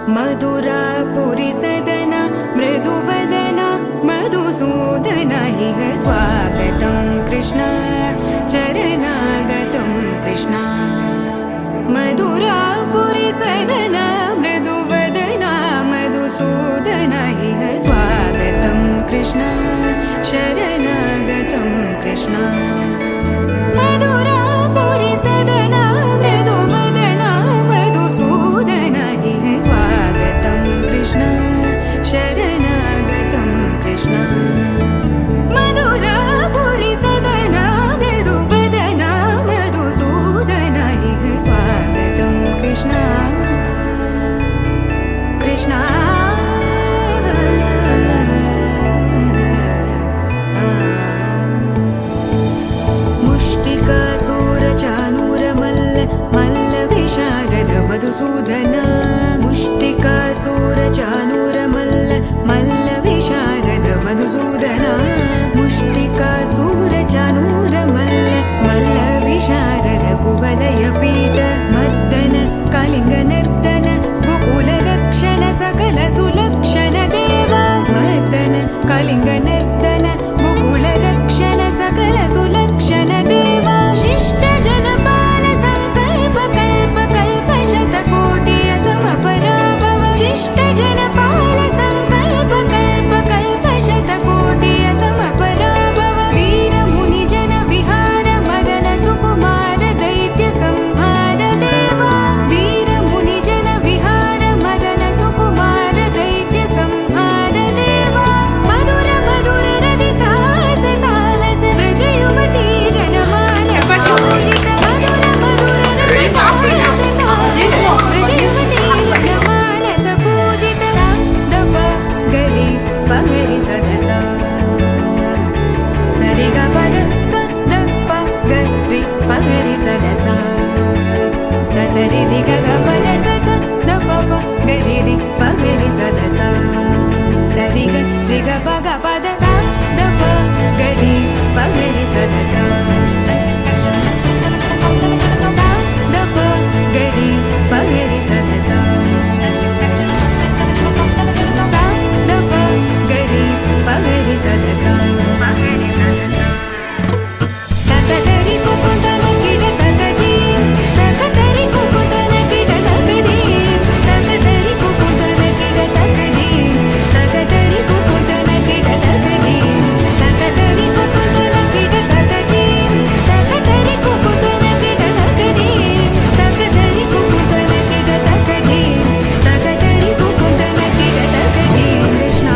मधुरापुरी सदना मृदुवदना मधुसूदन इह स्वागतं कृष्ण चरणागतं कृष्ण मधुरापुरी सदना मृदुवदना मधुसूदन इह स्वागतं कृष्ण शरणागतं कृष्ण मधुरापुरी सदना मृदुवदना मधुसूदन इह स्वागतं कृष्ण शरणागतं कृष्ण मधुरापुरी सदना मृदुवदना मधुसूदन इह स्वागतं कृष्ण कृष्ण मधुसूदन मुष्टिकासुरचाणूर मल्ल विशारद मधुसूदन मुष्टिकासुरचाणूर मल्ल विशारद कुवलय पीठ मर्दन कलिंग नर्तन गोकुल रक्षण सकल सुलक्षण देवा मर्दन कलिंग नर्तन गोकुल रक्षण सकल सुलक्षण देवा शिष्ट जनपाल संकल्प कल्प कल्प शतकोटि असमपराभव शिष्ट जनपाल संकल्प कल्प कल्प शतकोटि असमपराभव वीर मुनि जन विहार मदन सुकुमार दैत्य संहार देवा वीर मुनि जन विहार मदन सुकुमार दैत्य संहार देवा मधुर मधुर रति साहस साहस व्रज युवती जनमानस पूजित मधुर मधुर रति साहस साहस व्रज युवती जनमानस पूजित दप गरी पगरि सदसा सरि ग पद स द प गरि पगरि सदसा स सरि रि ग ग पद स स द प प गरि रि पगरि सदसा सरि ग रि ग प ग पद स द प गरि पगरि सदसा स द प गरि पगरि सदसा स द प गरि पगरि सदसा तकदरि कुकुतन किड तकदीं तकदरि कुकुतन किड तकदीं तकदरि कुकुतन किड तकदीं तकदरि कुकुतन किड तकदीं तकदरि कुकुतन किड तकदीं तकदरि कुकुतन किड तकदीं तकदरि कुकुतन किड तकदीं तकदरि कुकुतन किड तकदीं Krishna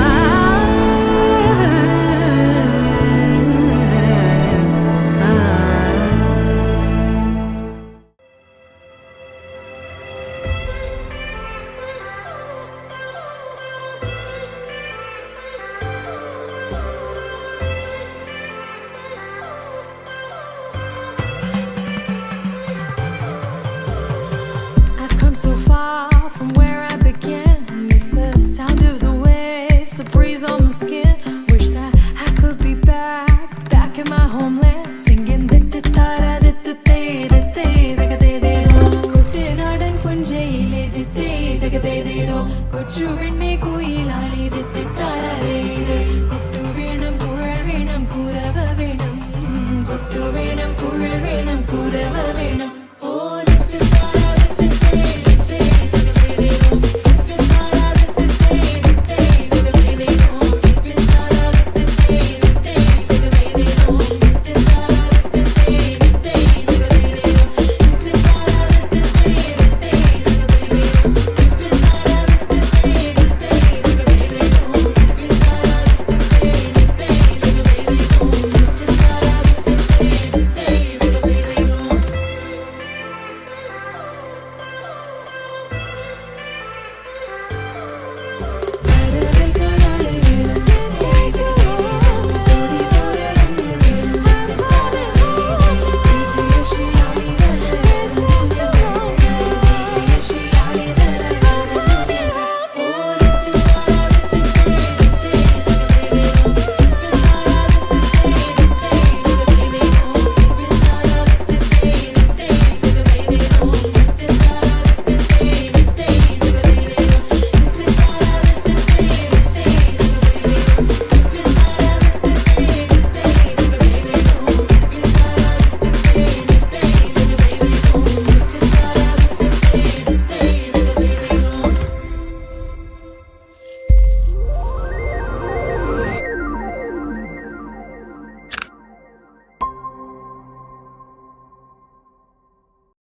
I've come so far from where I began. Miss the sound of the waves, the breeze on my skin. Wish that I could be back in my homeland, singing dititara ditite ditite dagade do. Kuttinadan punjayile ditite dagade do. Kochu